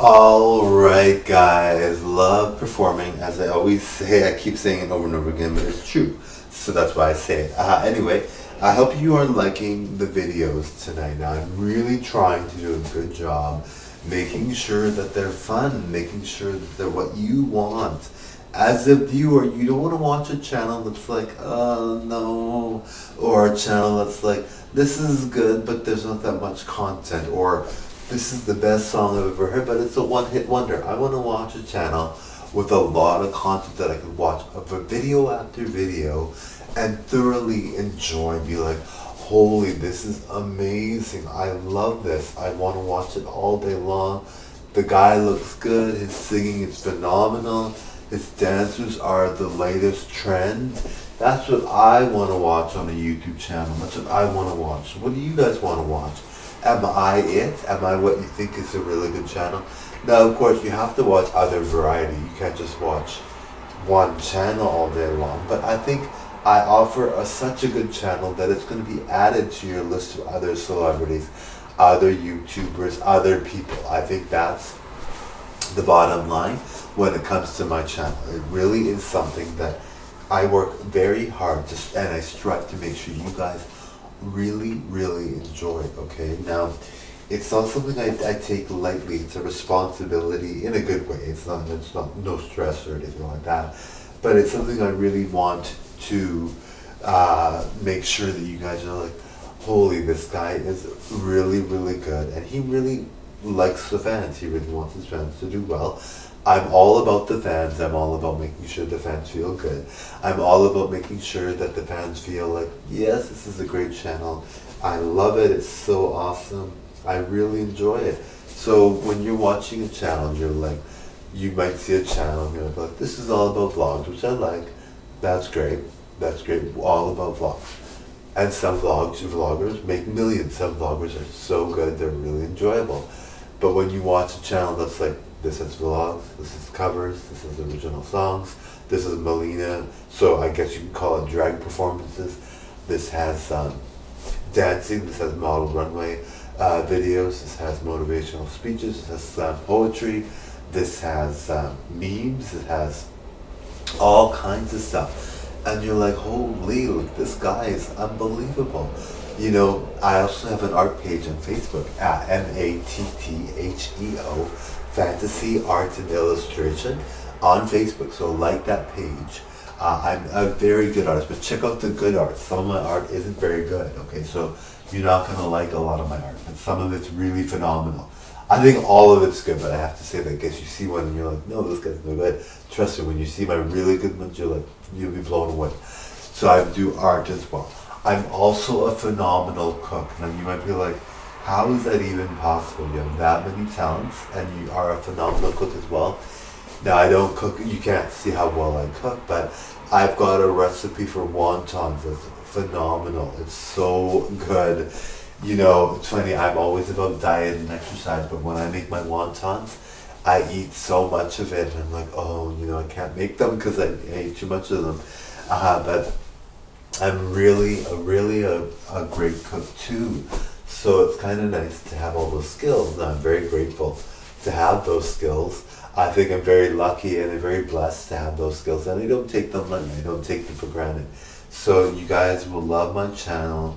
Alright guys, love performing, as I always say. I keep saying it over and over again, but it's true, so that's why I say it. Anyway, I hope you are liking the videos tonight. Now I'm really trying to do a good job making sure that they're fun, making sure that they're what you want. As a viewer, you don't want to watch a channel that's like, oh no, or a channel that's like, this is good but there's not that much content, or this is the best song I've ever heard, but it's a one-hit wonder. I want to watch a channel with a lot of content that I can watch over video after video and thoroughly enjoy and be like, holy, this is amazing. I love this. I want to watch it all day long. The guy looks good. His singing is phenomenal. His dancers are the latest trend. That's what I want to watch on a YouTube channel. That's what I want to watch. What do you guys want to watch? Am I it? Am I what you think is a really good channel? Now, of course, you have to watch other variety. You can't just watch one channel all day long. But I think I offer such a good channel that it's going to be added to your list of other celebrities, other YouTubers, other people. I think that's the bottom line when it comes to my channel. It really is something that I work very hard to, and I strive to make sure you guys really enjoy. Okay, now it's not something I take lightly. It's a responsibility in a good way. It's not no stress or anything like that, but it's something I really want to make sure that you guys are like, holy, this guy is really good, and he really likes the fans. He really wants his fans to do well. I'm all about the fans. I'm all about making sure the fans feel good. I'm all about making sure that the fans feel like, yes, this is a great channel. I love it. It's so awesome. I really enjoy it. So when you're watching a channel, you're like, you might see a channel and you're like, this is all about vlogs, which I like. That's great. That's great. All about vlogs. And some vloggers make millions. Some vloggers are so good, they're really enjoyable. But when you watch a channel that's like, this is vlogs, this is covers, this is original songs, this is Melina, so I guess you can call it drag performances. This has dancing, this has model runway videos, this has motivational speeches, this has slam poetry, this has memes, it has all kinds of stuff. And you're like, holy, look, this guy is unbelievable. You know, I also have an art page on Facebook at MATTHEO, Fantasy Art and Illustration, on Facebook. So like that page. I'm a very good artist, but check out the good art. Some of my art isn't very good, okay? So you're not going to like a lot of my art, but some of it's really phenomenal. I think all of it's good, but I have to say that in case you see one and you're like, no, this guy's no good. Trust me, when you see my really good ones, you'll be blown away. So I do art as well. I'm also a phenomenal cook. Now you might be like, how is that even possible? You have that many talents and you are a phenomenal cook as well. Now I don't cook, you can't see how well I cook, but I've got a recipe for wontons that's phenomenal. It's so good. You know, it's funny, I'm always about diet and exercise, but when I make my wontons, I eat so much of it and I'm like, oh, you know, I can't make them because I ate too much of them. But I'm really a great cook too. So it's kind of nice to have all those skills, and I'm very grateful to have those skills. I think I'm very lucky and I'm very blessed to have those skills, and I don't take them lightly. I don't take them for granted. So you guys will love my channel.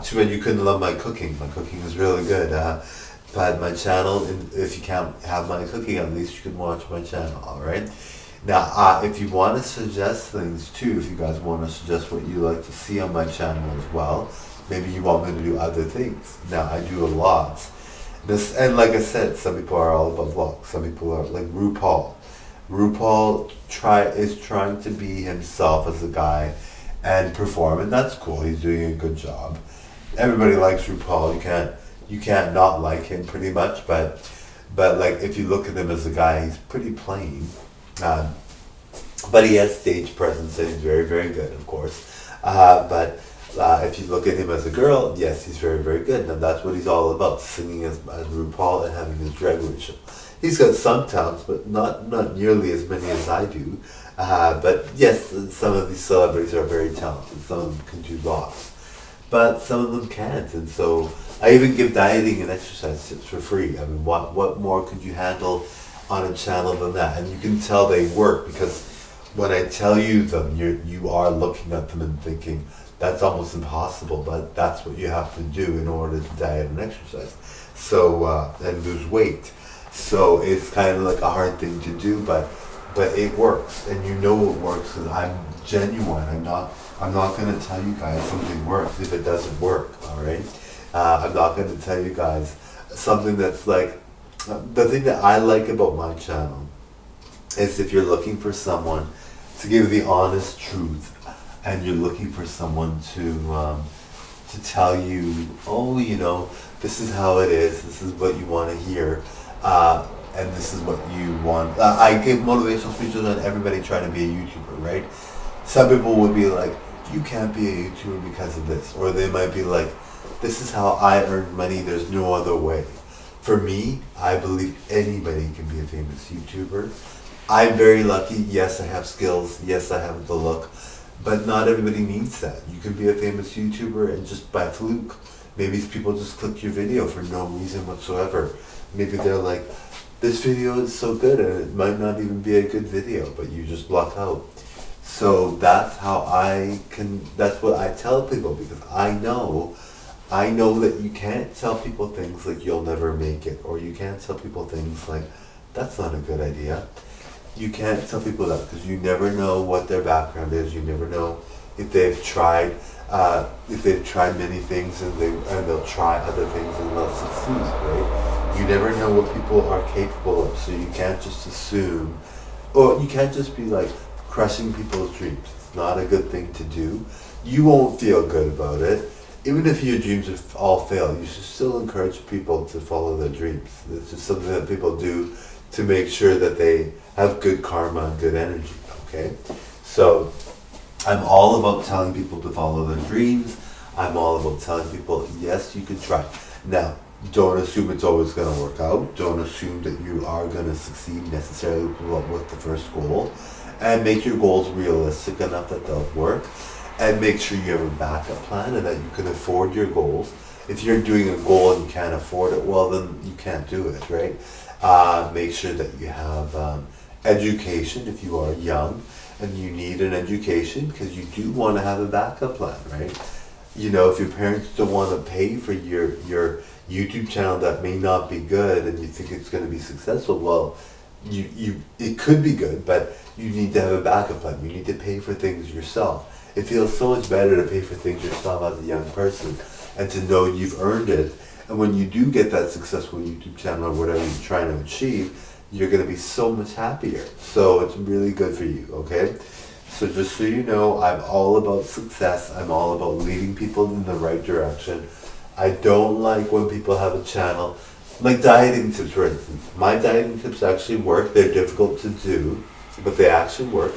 Too bad you couldn't love my cooking. My cooking is really good. But my channel, if you can't have my cooking, at least you can watch my channel, alright? Now, if you want to suggest things too, if you guys want to suggest what you like to see on my channel as well, maybe you want me to do other things. Now, I do a lot. And like I said, some people are all about vlogs. Some people are like RuPaul. RuPaul is trying to be himself as a guy and perform, and that's cool. He's doing a good job. Everybody likes RuPaul. You can't not like him pretty much, but like if you look at him as a guy, he's pretty plain. But he has stage presence and he's very good, of course. But if you look at him as a girl, yes, he's very good. And that's what he's all about, singing as RuPaul and having his drag race. He's got some talents, but not nearly as many as I do. But yes, some of these celebrities are very talented. Some of them can do lots, but some of them can't. And so I even give dieting and exercise tips for free. I mean, what more could you handle on a channel than that? And you can tell they work because when I tell you them, you are looking at them and thinking, that's almost impossible, but that's what you have to do in order to diet and exercise. So, and lose weight. So it's kind of like a hard thing to do, but it works, and you know it works because I'm genuine. I'm not going to tell you guys something works if it doesn't work. All right. I'm not going to tell you guys something that's like the thing that I like about my channel is if you're looking for someone to give the honest truth, and you're looking for someone to tell you, oh, you know, this is how it is. This is what you want to hear. And this is what you want. I give motivational speeches on everybody trying to be a YouTuber, right? Some people would be like, you can't be a YouTuber because of this. Or they might be like, this is how I earn money, there's no other way. For me, I believe anybody can be a famous YouTuber. I'm very lucky. Yes, I have skills. Yes, I have the look. But not everybody needs that. You can be a famous YouTuber and just by fluke. Maybe people just click your video for no reason whatsoever. Maybe they're like, this video is so good and it might not even be a good video, but you just block out. So that's how that's what I tell people, because I know that you can't tell people things like you'll never make it, or you can't tell people things like, that's not a good idea. You can't tell people that because you never know what their background is. You never know if they've tried many things and they'll try other things and they'll succeed, right? You never know what people are capable of, so you can't just assume, or you can't just be like crushing people's dreams. It's not a good thing to do. You won't feel good about it. Even if your dreams all fail, you should still encourage people to follow their dreams. It's just something that people do to make sure that they have good karma and good energy, okay? So I'm all about telling people to follow their dreams. I'm all about telling people, yes, you can try. Now, don't assume it's always going to work out. Don't assume that you are going to succeed necessarily with the first goal. And make your goals realistic enough that they'll work. And make sure you have a backup plan and that you can afford your goals. If you're doing a goal and you can't afford it, well, then you can't do it, right? Make sure that you have education if you are young and you need an education, because you do want to have a backup plan, right? You know, if your parents don't want to pay for your YouTube channel that may not be good and you think it's going to be successful, well, it could be good, but you need to have a backup plan. You need to pay for things yourself. It feels so much better to pay for things yourself as a young person and to know you've earned it. And when you do get that successful YouTube channel or whatever you're trying to achieve, you're going to be so much happier. So it's really good for you, okay? So just so you know, I'm all about success. I'm all about leading people in the right direction. I don't like when people have a channel, like dieting tips, for instance. My dieting tips actually work. They're difficult to do, but they actually work.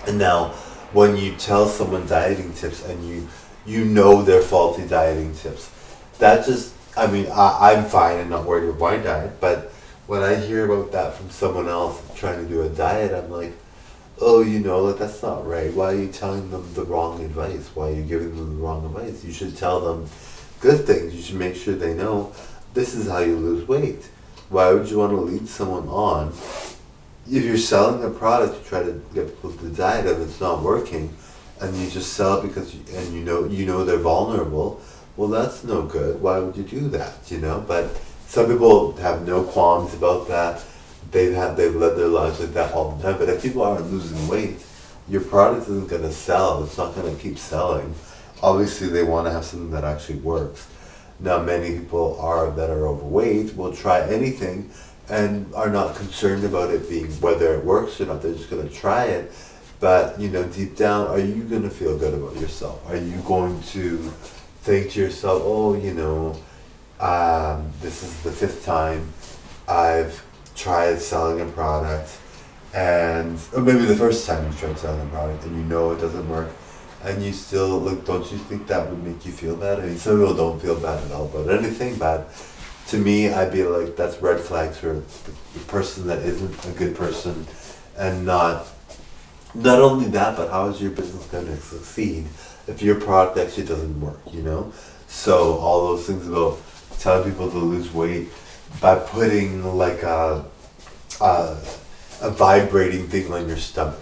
And now, when you tell someone dieting tips and you know they're faulty dieting tips, that just, I mean, I'm fine and not worried about my diet, but when I hear about that from someone else trying to do a diet, I'm like, oh, you know, like, that's not right. Why are you telling them the wrong advice? Why are you giving them the wrong advice? You should tell them good things. You should make sure they know this is how you lose weight. Why would you want to lead someone on? If you're selling a product, you try to get people to diet and it's not working, and you just sell it because you know they're vulnerable, well, that's no good. Why would you do that, you know? But some people have no qualms about that. They've led their lives like that all the time. But if people aren't losing weight, your product isn't going to sell. It's not going to keep selling. Obviously, they want to have something that actually works. Now, many people that are overweight will try anything and are not concerned about it being whether it works or not. They're just going to try it. But, you know, deep down, are you going to feel good about yourself? Are you going to think to yourself, oh, you know, this is the 5th time I've tried selling a product, or maybe the first time you tried selling a product and you know it doesn't work, and you still, like, don't you think that would make you feel bad? I mean, some people don't feel bad at all about anything, but to me, I'd be like, that's red flags for the person that isn't a good person, and not only that, but how is your business going to succeed if your product actually doesn't work, you know? So all those things about telling people to lose weight by putting like a, a vibrating thing on your stomach.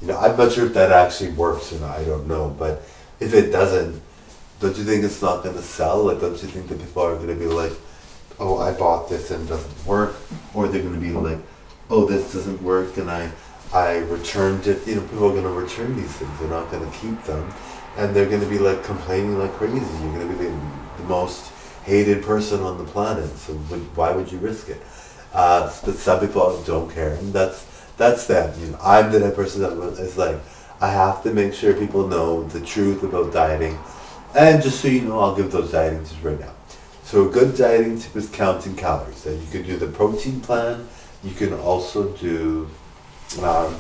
You know, I'm not sure if that actually works or not. I don't know, but if it doesn't, don't you think it's not going to sell? Like, don't you think that people are going to be like, oh, I bought this and it doesn't work, or they're going to be like, oh, this doesn't work and I returned it. You know, people are going to return these things. They're not going to keep them, and they're going to be like complaining like crazy. You're going to be the most hated person on the planet. So why would you risk it? But some people don't care, and that's them. You know, I'm the type of person that is like, I have to make sure people know the truth about dieting. And just so you know, I'll give those dieting tips right now. So a good dieting tip is counting calories. And you can do the protein plan. You can also do um,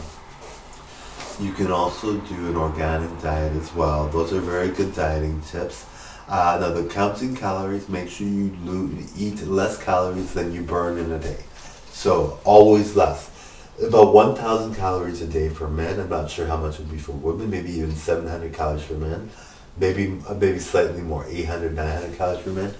an organic diet as well. Those are very good dieting tips. Now the counting calories, make sure you eat less calories than you burn in a day. So always less. About 1,000 calories a day for men. I'm not sure how much it would be for women. Maybe even 700 calories for men. Maybe slightly more, 800, 900 calories for men.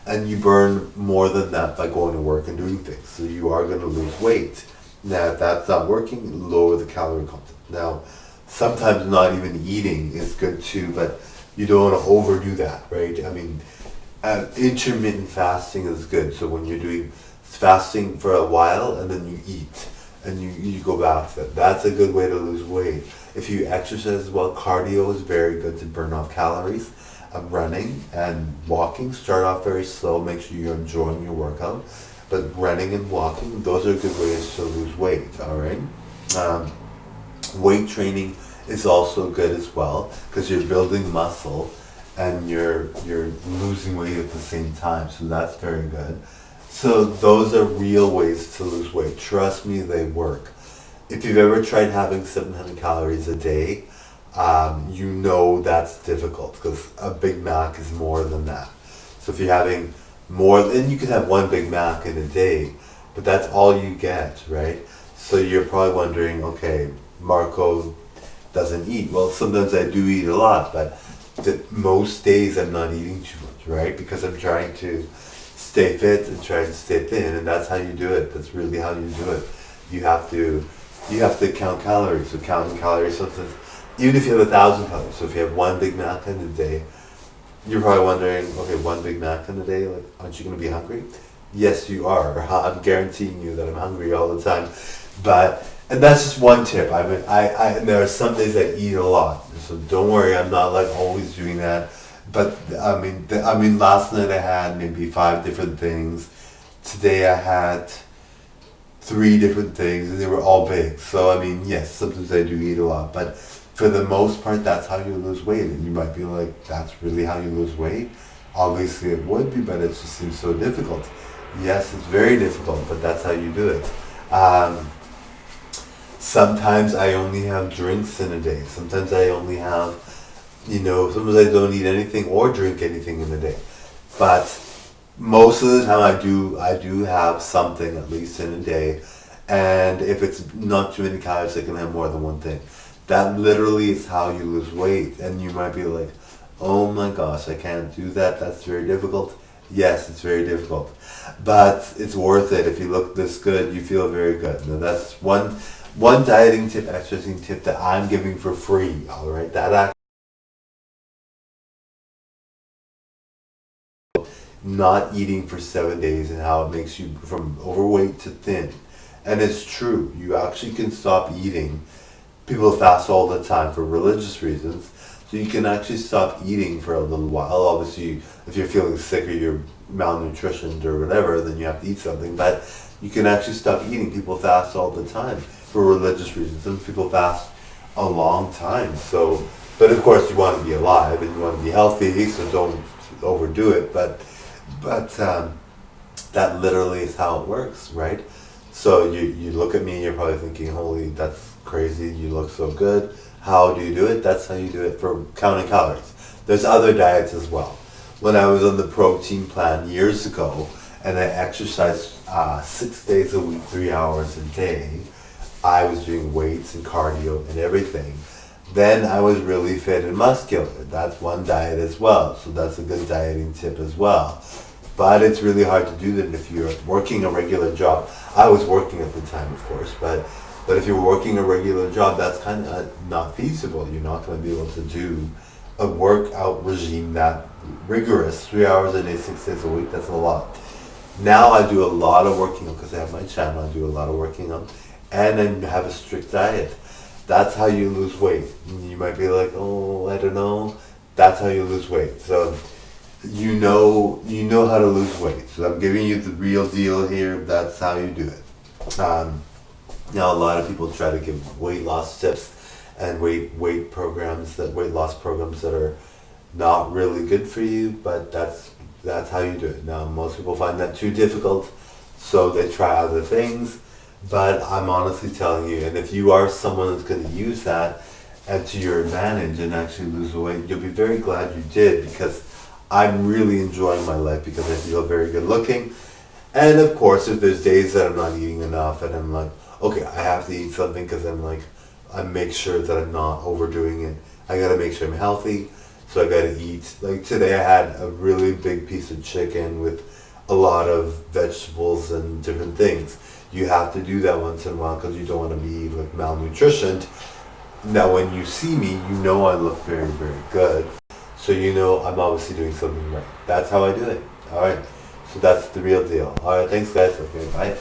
And you burn more than that by going to work and doing things. So you are going to lose weight. Now, if that's not working, lower the calorie content. Now, sometimes not even eating is good too, but you don't want to overdo that, right? I mean, intermittent fasting is good. So when you're doing fasting for a while and then you eat and you go back to that, that's a good way to lose weight. If you exercise as well, cardio is very good to burn off calories. Running and walking, start off very slow, make sure you're enjoying your workout. But running and walking, those are good ways to lose weight, all right? Weight training is also good as well because you're building muscle and you're losing weight at the same time, so that's very good. So those are real ways to lose weight. Trust me, they work. If you've ever tried having 700 calories a day, you know that's difficult because a Big Mac is more than that. So if you're having more, then you can have one Big Mac in a day, but that's all you get, right? So you're probably wondering, okay, Marco doesn't eat. Well, sometimes I do eat a lot, but most days I'm not eating too much, right? Because I'm trying to stay fit and trying to stay thin, and that's how you do it. That's really how you do it. You have to count calories. So counting calories, sometimes, even if you have 1,000 calories, so if you have one Big Mac in a day, you're probably wondering, okay, one Big Mac in a day, like, aren't you going to be hungry? Yes, you are. I'm guaranteeing you that I'm hungry all the time. And that's just one tip. I mean, and there are some days I eat a lot, so don't worry, I'm not like always doing that. But I mean, last night I had maybe 5 different things. Today I had 3 different things, and they were all big. So I mean, yes, sometimes I do eat a lot, but for the most part, that's how you lose weight. And you might be like, that's really how you lose weight? Obviously it would be, but it just seems so difficult. Yes, it's very difficult, but that's how you do it. Sometimes I only have drinks in a day. Sometimes I only have, sometimes I don't eat anything or drink anything in a day. But most of the time I do have something at least in a day. And if it's not too many calories, I can have more than one thing. That literally is how you lose weight. And you might be like, oh my gosh, I can't do that. That's very difficult. Yes, it's very difficult. But it's worth it. If you look this good, you feel very good. Now that's one dieting tip, exercising tip that I'm giving for free. All right, that not eating for 7 days and how it makes you from overweight to thin. And it's true. You actually can stop eating. People fast all the time for religious reasons. So you can actually stop eating for a little while. Obviously, if you're feeling sick or you're malnutritioned or whatever, then you have to eat something. But you can actually stop eating. People fast all the time for religious reasons. Some people fast a long time. So, but of course, you want to be alive and you want to be healthy, so don't overdo it. But that literally is how it works, right? So you look at me, you're probably thinking, holy, that's crazy. You look so good. How do you do it? That's how you do it for counting calories. There's other diets as well. When I was on the protein plan years ago and I exercised 6 days a week, 3 hours a day, I was doing weights and cardio and everything. Then I was really fit and muscular. That's one diet as well. So that's a good dieting tip as well. But it's really hard to do that if you're working a regular job. I was working at the time, of course, but if you're working a regular job, that's kind of not feasible. You're not going to be able to do a workout regime that rigorous, 3 hours a day, 6 days a week. That's a lot. Now I do a lot of working out because I have my channel. I do a lot of working out, and I have a strict diet. That's how you lose weight. You might be like, oh, I don't know. That's how you lose weight. So you know how to lose weight. So I'm giving you the real deal here. That's how you do it. Now a lot of people try to give weight loss tips and weight loss programs that are not really good for you, but that's how you do it. Now most people find that too difficult, so they try other things. But I'm honestly telling you, and if you are someone that's going to use that and to your advantage and actually lose the weight, you'll be very glad you did, because I'm really enjoying my life because I feel very good looking. And of course, if there's days that I'm not eating enough and I'm like, okay, I have to eat something, because I make sure that I'm not overdoing it. I got to make sure I'm healthy, so I got to eat. Like today I had a really big piece of chicken with a lot of vegetables and different things. You have to do that once in a while because you don't want to be like malnutritioned. Now when you see me, you know I look very, very good. So you know I'm obviously doing something right. That's how I do it. Alright. So that's the real deal. Alright, thanks guys. Okay, bye.